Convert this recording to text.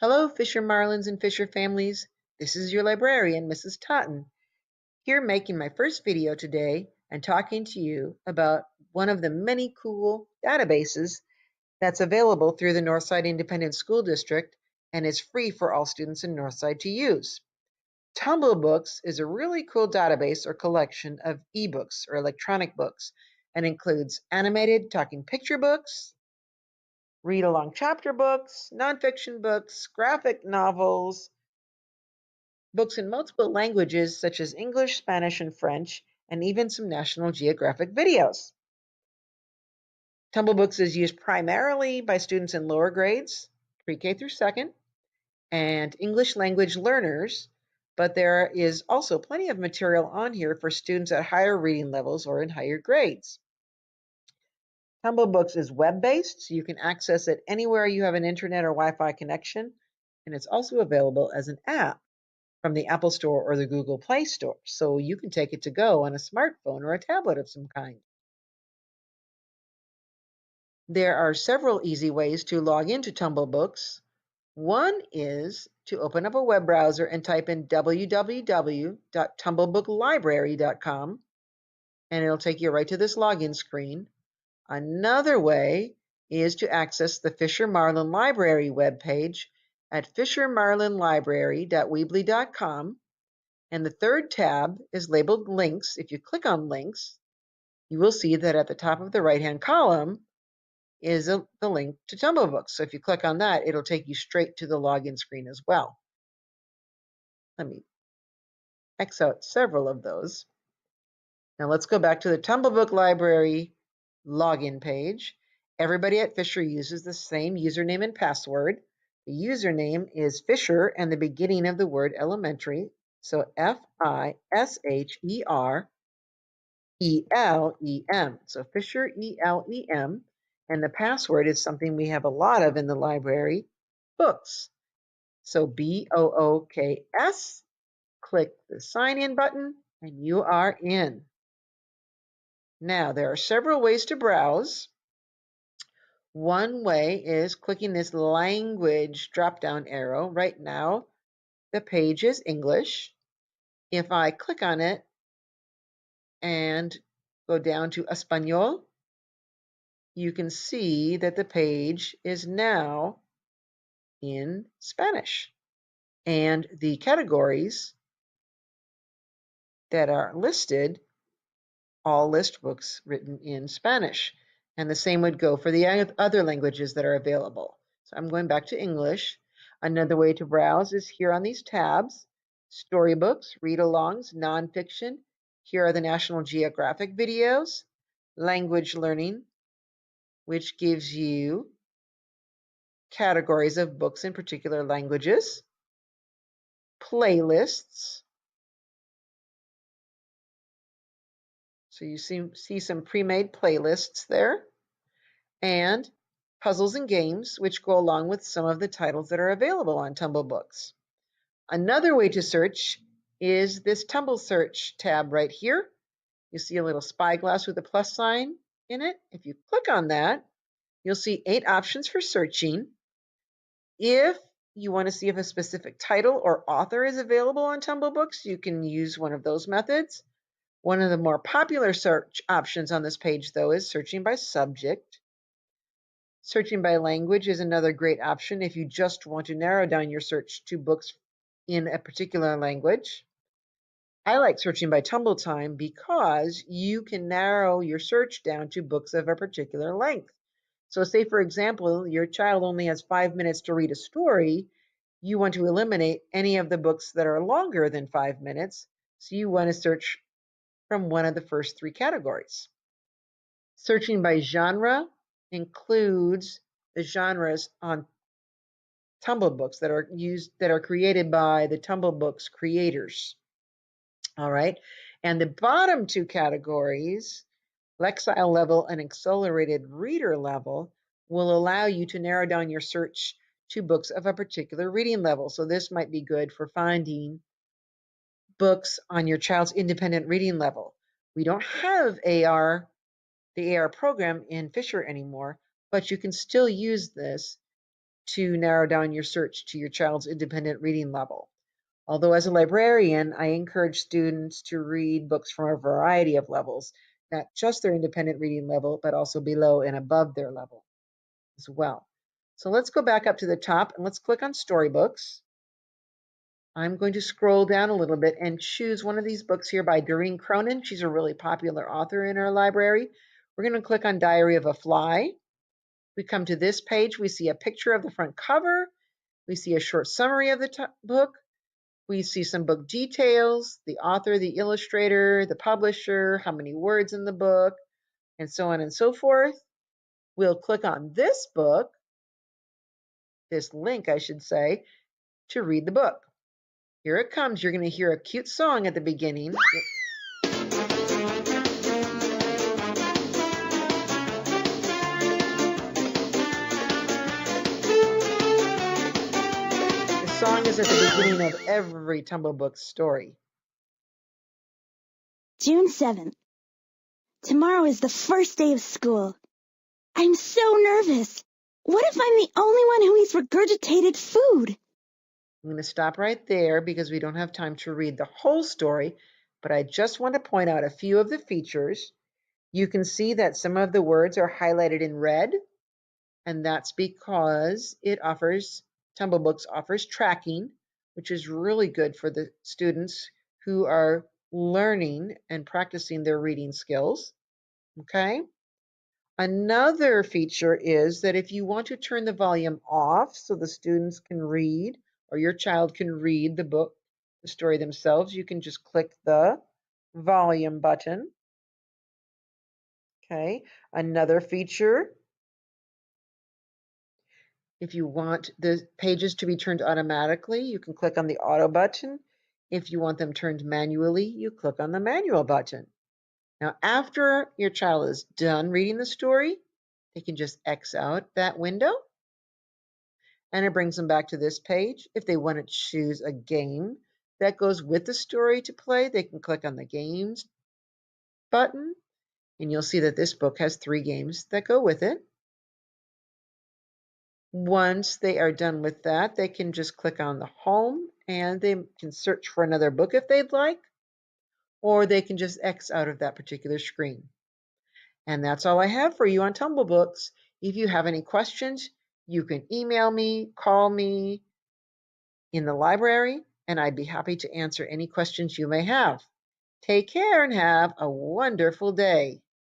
Hello, Fisher Marlins and Fisher families. This is your librarian, Mrs. Totten, here making my first video today and talking to you about one of the many cool databases that's available through the Northside Independent School District and is free for all students in Northside to use. Tumblebooks is a really cool database or collection of ebooks or electronic books and includes animated talking picture books, read-along chapter books, nonfiction books, graphic novels, books in multiple languages such as English, Spanish, and French, and even some National Geographic videos. Tumblebooks is used primarily by students in lower grades, pre-K through second, and English language learners, but there is also plenty of material on here for students at higher reading levels or in higher grades. Tumblebooks is web-based, so you can access it anywhere you have an internet or Wi-Fi connection, and it's also available as an app from the Apple Store or the Google Play Store, so you can take it to go on a smartphone or a tablet of some kind. There are several easy ways to log into Tumblebooks. One is to open up a web browser and type in www.tumblebooklibrary.com, and it'll take you right to this login screen. Another way is to access the Fisher Marlin Library webpage at fishermarlinlibrary.weebly.com. And the third tab is labeled links. If you click on links, you will see that at the top of the right-hand column is the link to Tumblebooks. So if you click on that, it'll take you straight to the login screen as well. Let me X out several of those. Now let's go back to the Tumblebook Library login page. Everybody at Fisher uses the same username and password. The username is Fisher and the beginning of the word elementary. So FISHER-ELEM. So Fisher ELEM. And the password is something we have a lot of in the library, books. So BOOKS. Click the sign in button and you are in. Now, there are several ways to browse. One way is clicking this language drop-down arrow. Right now, the page is English. If I click on it and go down to Español, you can see that the page is now in Spanish. And the categories that are listed all list books written in Spanish. And the same would go for the other languages that are available. So I'm going back to English. Another way to browse is here on these tabs: storybooks, read-alongs, nonfiction. Here are the National Geographic videos, language learning, which gives you categories of books in particular languages, playlists. So you see some pre-made playlists there, and puzzles and games, which go along with some of the titles that are available on Tumblebooks. Another way to search is this Tumble Search tab right here. You see a little spyglass with a plus sign in it. If you click on that, you'll see 8 options for searching. If you want to see if a specific title or author is available on Tumblebooks, you can use one of those methods. One of the more popular search options on this page, though, is searching by subject. Searching by language is another great option if you just want to narrow down your search to books in a particular language. I like searching by tumble time because you can narrow your search down to books of a particular length. So say, for example, your child only has 5 minutes to read a story. You want to eliminate any of the books that are longer than 5 minutes. So you want to search from one of the first 3 categories. Searching by genre includes the genres on Tumblebooks that are created by the Tumblebooks creators. All right. And the bottom 2 categories, Lexile level and accelerated reader level, will allow you to narrow down your search to books of a particular reading level. So this might be good for finding books on your child's independent reading level. We don't have the AR program in Fisher anymore, but you can still use this to narrow down your search to your child's independent reading level. Although as a librarian, I encourage students to read books from a variety of levels, not just their independent reading level, but also below and above their level as well. So let's go back up to the top and let's click on Storybooks. I'm going to scroll down a little bit and choose one of these books here by Doreen Cronin. She's a really popular author in our library. We're going to click on Diary of a Fly. We come to this page. We see a picture of the front cover. We see a short summary of the book. We see some book details, the author, the illustrator, the publisher, how many words in the book, and so on and so forth. We'll click on this book, this link, I should say, to read the book. Here it comes. You're going to hear a cute song at the beginning. The song is at the beginning of every Tumblebooks story. June 7th. Tomorrow is the first day of school. I'm so nervous. What if I'm the only one who eats regurgitated food? I'm going to stop right there because we don't have time to read the whole story, but I just want to point out a few of the features. You can see that some of the words are highlighted in red, and that's because Tumblebooks offers tracking, which is really good for the students who are learning and practicing their reading skills. Okay. Another feature is that if you want to turn the volume off so the students can read or your child can read the book, the story themselves, you can just click the volume button. Okay. Another feature, if you want the pages to be turned automatically, you can click on the auto button. If you want them turned manually, you click on the manual button. Now, after your child is done reading the story, they can just X out that window, and it brings them back to this page. If they want to choose a game that goes with the story to play, they can click on the Games button, and you'll see that this book has 3 games that go with it. Once they are done with that, they can just click on the Home, and they can search for another book if they'd like, or they can just X out of that particular screen. And that's all I have for you on Tumblebooks. If you have any questions, you can email me, call me in the library, and I'd be happy to answer any questions you may have. Take care and have a wonderful day.